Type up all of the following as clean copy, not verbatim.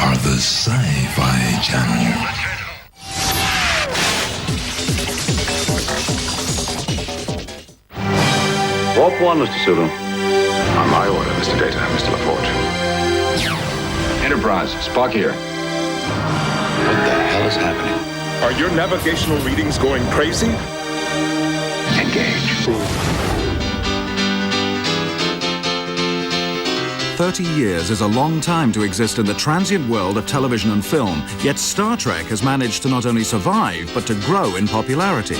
are the Sci-Fi Channel. Warp 1, Mr. Sulu. On my order, Mr. Data, Mr. LaForge. Enterprise, Spock here. What the hell is happening? Are your navigational readings going crazy? Engage. 30 years is a long time to exist in the transient world of television and film, yet Star Trek has managed to not only survive, but to grow in popularity.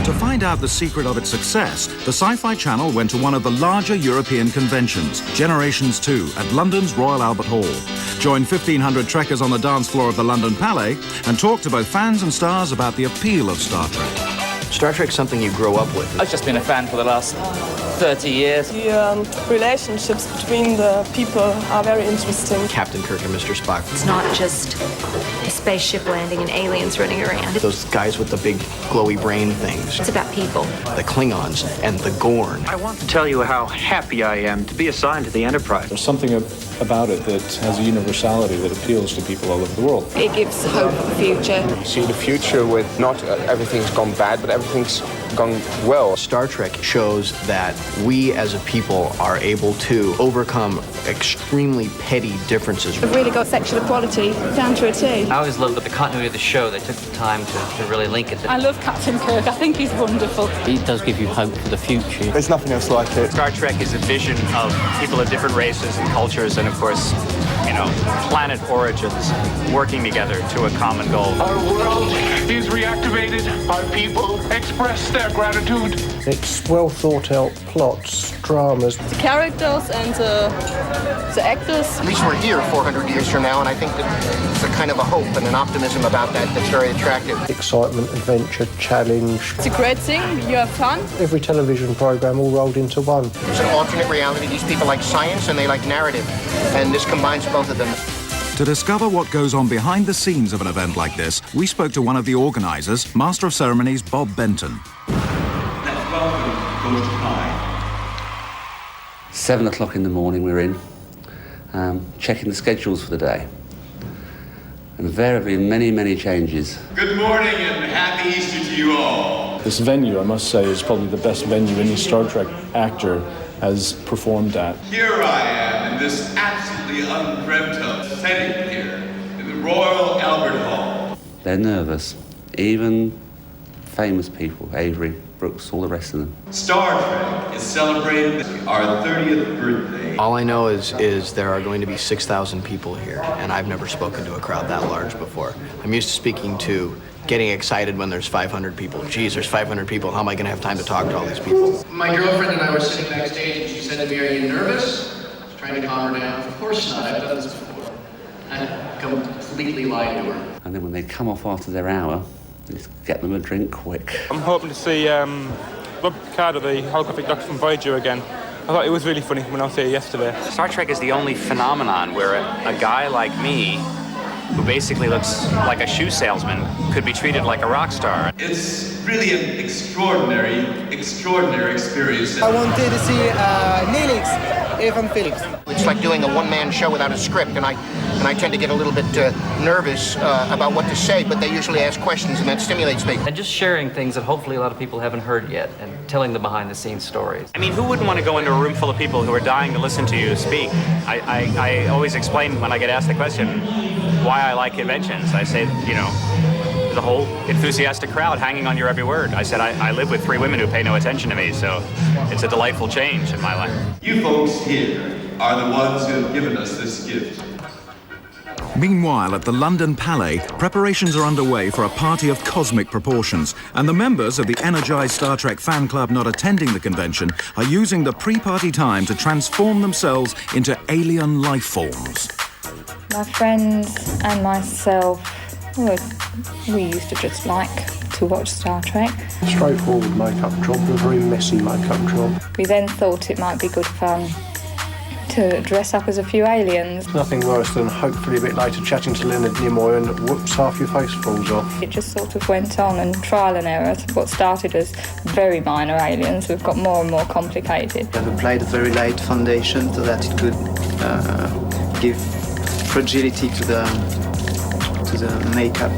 To find out the secret of its success, the Sci-Fi Channel went to one of the larger European conventions, Generations 2, at London's Royal Albert Hall. Join 1,500 trekkers on the dance floor of the London Palais and talk to both fans and stars about the appeal of Star Trek. Star Trek's something you grow up with. I've just been a fan for the last 30 years. The relationships between the people are very interesting. Captain Kirk and Mr. Spock. It's not just a spaceship landing and aliens running around. Those guys with the big glowy brain things. It's about people. The Klingons and the Gorn. I want to tell you how happy I am to be assigned to the Enterprise. There's something about it that has a universality that appeals to people all over the world. It gives hope for the future. You see the future with not everything's gone bad, but everything's gone well. Star Trek shows that we as a people are able to overcome extremely petty differences. We've really got sexual equality down to a T. I always loved the continuity of the show. They took the time to really link it. I love Captain Kirk. I think he's wonderful. It does give you hope for the future. There's nothing else like it. Star Trek is a vision of people of different races and cultures and, of course, planet origins working together to a common goal. Our world is reactivated. Our people express their gratitude. It's well thought out plots, dramas. The characters and the actors. At least we're here 400 years from now, and I think that there's a kind of a hope and an optimism about that that's very attractive. Excitement, adventure, challenge. It's a great thing. You have fun. Every television program all rolled into one. It's an alternate reality. These people like science and they like narrative, and this combines both of them. To discover what goes on behind the scenes of an event like this, we spoke to one of the organisers, Master of Ceremonies Bob Benton. Let's welcome George Pye. 7 o'clock in the morning we're in, checking the schedules for the day. And invariably many changes. Good morning and happy Easter to you all. This venue, I must say, is probably the best venue any Star Trek actor has performed at. Here I am in this absolutely undreamt of setting here in the Royal Albert Hall. They're nervous. Even famous people, Avery, Brooks, all the rest of them. Star Trek is celebrating our 30th birthday. All I know is there are going to be 6,000 people here, and I've never spoken to a crowd that large before. I'm used to speaking to getting excited when there's 500 people. Geez, there's 500 people. How am I going to have time to talk to all these people? My girlfriend and I were sitting backstage, and she said to me, "Are you nervous?" I was trying to calm her down. Of course not. I've done this before. I completely lied to her. And then when they come off after their hour, just get them a drink quick. I'm hoping to see Rob Picard, the holographic doctor from Voyager again. I thought it was really funny when I was here yesterday. Star Trek is the only phenomenon where a guy like me, who basically looks like a shoe salesman, could be treated like a rock star. It's really an extraordinary experience. I wanted to see Neelix, Evan Phillips. It's like doing a one-man show without a script, and I tend to get a little bit nervous about what to say, but they usually ask questions, and that stimulates me. And just sharing things that hopefully a lot of people haven't heard yet and telling the behind-the-scenes stories. I mean, who wouldn't want to go into a room full of people who are dying to listen to you speak? I always explain when I get asked the question why I like conventions. I say, there's a whole enthusiastic crowd hanging on your every word. I said, I live with 3 women who pay no attention to me, so it's a delightful change in my life. You folks here are the ones who have given us this gift. Meanwhile, at the London Palais, preparations are underway for a party of cosmic proportions, and the members of the energised Star Trek fan club not attending the convention are using the pre-party time to transform themselves into alien life forms. My friends and myself, we used to just like to watch Star Trek. Straightforward makeup job, a very messy makeup job. We then thought it might be good fun to dress up as a few aliens. Nothing worse than hopefully a bit later chatting to Leonard Nimoy and whoops, half your face falls off. It just sort of went on, and trial and error. What started as very minor aliens have got more and more complicated. We have applied a very light foundation so that it could give fragility to the makeup.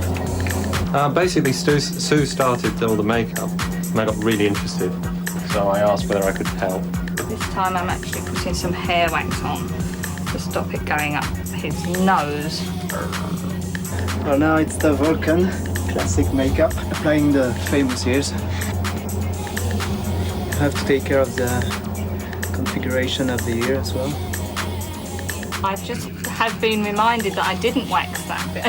Basically, Sue started all the makeup, and I got really interested. So I asked whether I could help. This time I'm actually putting some hair wax on to stop it going up his nose. Well, now it's the Vulcan classic makeup, applying the famous ears. I have to take care of the configuration of the ear as well. I just have been reminded that I didn't wax that bit,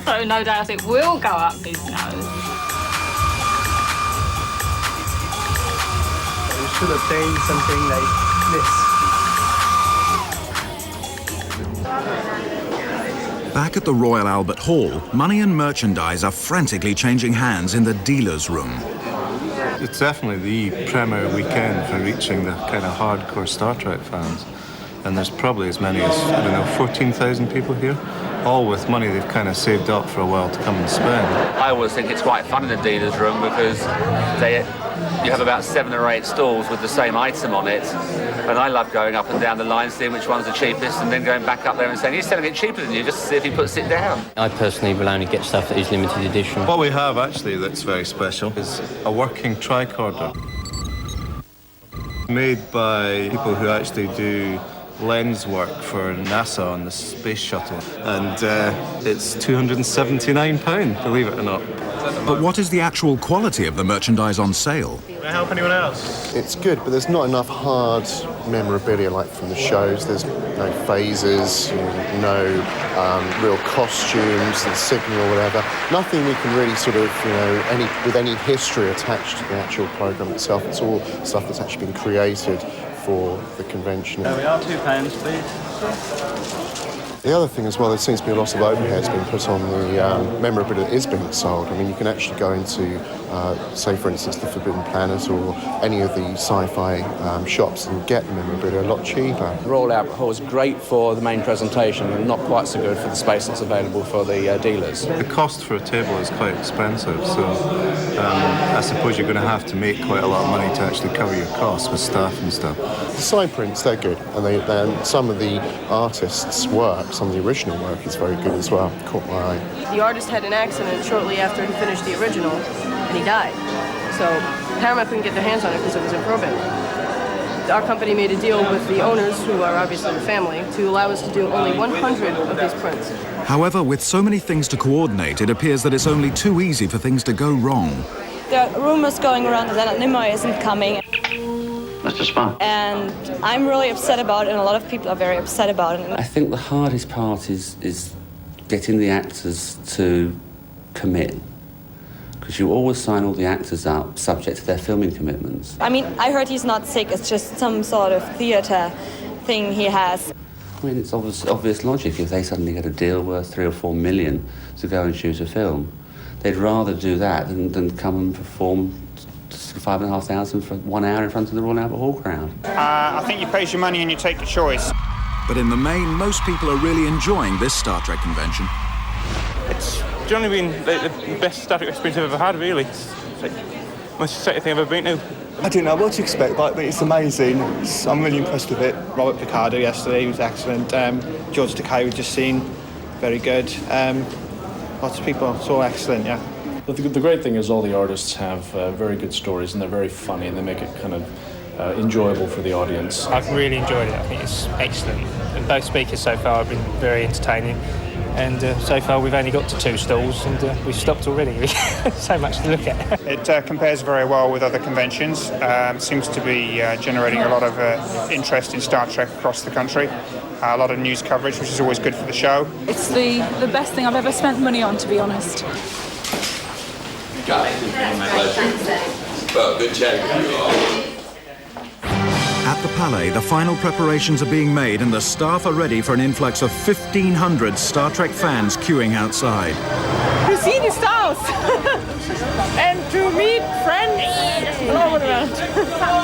so no doubt it will go up his nose. You should obtain something like this. Back at the Royal Albert Hall, money and merchandise are frantically changing hands in the dealer's room. It's definitely the premier weekend for reaching the kind of hardcore Star Trek fans. And there's probably as many as, 14,000 people here, all with money they've kind of saved up for a while to come and spend. I always think it's quite fun in the dealer's room because you have about 7 or 8 stalls with the same item on it. And I love going up and down the line, seeing which one's the cheapest, and then going back up there and saying, he's selling it cheaper than you, just to see if he puts it down. I personally will only get stuff that is limited edition. What we have actually that's very special is a working tricorder made by people who actually do lens work for NASA on the space shuttle, and it's £279, believe it or not. But what is the actual quality of the merchandise on sale? Can I help anyone else? It's good, but there's not enough hard memorabilia like from the shows. There's no phasers, no real costumes, the signal or whatever. Nothing we can really sort of, with any history attached to the actual program itself. It's all stuff that's actually been created for the convention. There we are, £2, please. The other thing as well, there seems to be a lot of overheads being put on the memorabilia that is being sold. I mean, you can actually go into, say, for instance, the Forbidden Planet or any of the Sci-Fi shops and get the memorabilia a lot cheaper. The Royal Albert Hall is great for the main presentation and not quite so good for the space that's available for the dealers. The cost for a table is quite expensive, so I suppose you're going to have to make quite a lot of money to actually cover your costs with staff and stuff. The side prints, they're good, and some of the artists' work, some of the original work is very good as well. Caught my eye. The artist had an accident shortly after he finished the original, and he died. So Paramount couldn't get their hands on it because it was in probate. Our company made a deal with the owners, who are obviously the family, to allow us to do only 100 of these prints. However, with so many things to coordinate, it appears that it's only too easy for things to go wrong. There are rumors going around that Leonard Nimoy isn't coming. Mr. Spock. And I'm really upset about it, and a lot of people are very upset about it. I think the hardest part is getting the actors to commit. Because you always sign all the actors up subject to their filming commitments. I mean, I heard he's not sick, it's just some sort of theatre thing he has. I mean, it's obvious logic. If they suddenly get a deal worth 3 or 4 million to go and shoot a film, they'd rather do that than come and perform 5,500 for 1 hour in front of the Royal Albert Hall crowd. I think you pays your money and you take your choice. But in the main, most people are really enjoying this Star Trek convention. It's generally been the best Star Trek experience I've ever had, really. It's like the most exciting thing I've ever been to. I don't know what to expect, but it's amazing. I'm really impressed with it. Robert Picardo yesterday, he was excellent. George Takei we've just seen, very good. Lots of people, it's all excellent, yeah. The great thing is all the artists have very good stories, and they're very funny, and they make it kind of enjoyable for the audience. I've really enjoyed it. I think it's excellent. And both speakers so far have been very entertaining. And so far we've only got to 2 stalls, and we've stopped already. So much to look at. It compares very well with other conventions. Seems to be generating a lot of interest in Star Trek across the country. A lot of news coverage, which is always good for the show. It's the best thing I've ever spent money on, to be honest. Got it. My pleasure. Well, good chatting with you all. At the Palais, the final preparations are being made and the staff are ready for an influx of 1,500 Star Trek fans queuing outside. To see the stars and to meet friends all around.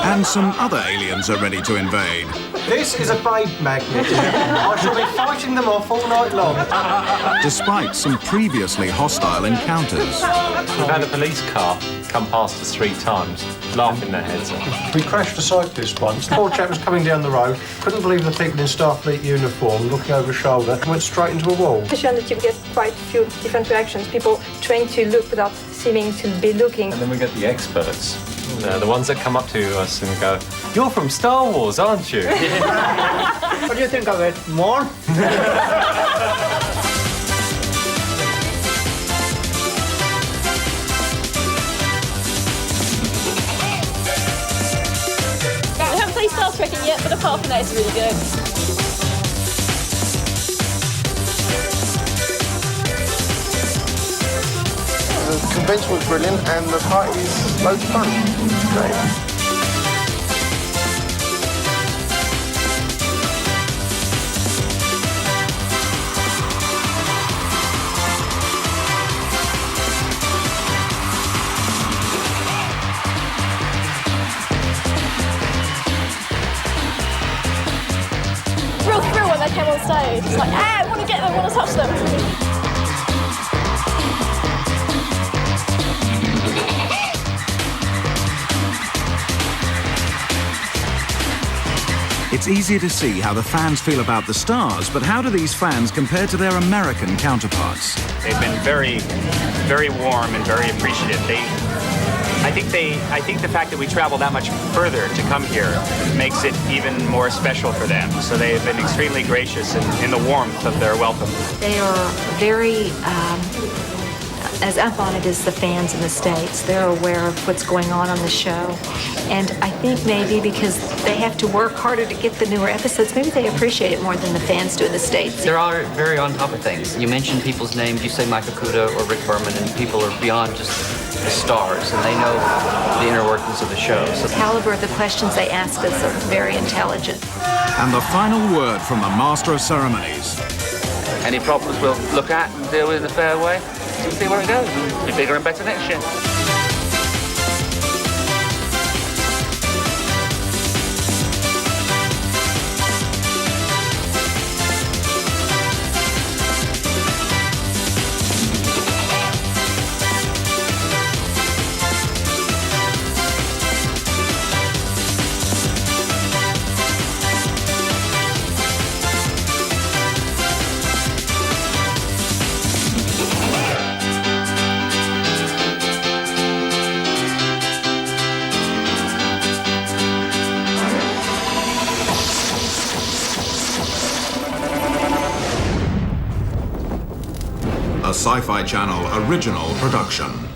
And some other aliens are ready to invade. This is a babe magnet. I shall be fighting them off all night long. Despite some previously hostile encounters. We've had a police car come past us 3 times, laughing their heads off. We crashed a cyclist once. The poor chap was coming down the road, couldn't believe the people in Starfleet uniform, looking over his shoulder, and went straight into a wall. Especially on the tube, get quite a few different reactions. People trying to look without seeming to be looking. And then we get the experts, the ones that come up to us and go, "You're from Star Wars, aren't you?" What do you think of it? More? I haven't played Star Trek yet, but apart from that, it's really good. The convention was brilliant and the party's loads of fun. Great. Real thrill when they came on stage. It's like, I want to get them, I want to touch them. It's easier to see how the fans feel about the stars, but how do these fans compare to their American counterparts? They've been very, very warm and very appreciative. I think the fact that we travel that much further to come here makes it even more special for them. So they have been extremely gracious in the warmth of their welcome. They are very as up on it as the fans in the States. They're aware of what's going on the show. And I think maybe because they have to work harder to get the newer episodes, maybe they appreciate it more than the fans do in the States. They're all very on top of things. You mention people's names, you say Mike Okuda or Rick Berman, and people are beyond just the stars, and they know the inner workings of the show. So The caliber of the questions they ask us are very intelligent. And the final word from the Master of Ceremonies. Any problems we'll look at and deal with in a fair way. We'll see where it goes. Be bigger and better next year. A Sci-Fi Channel original production.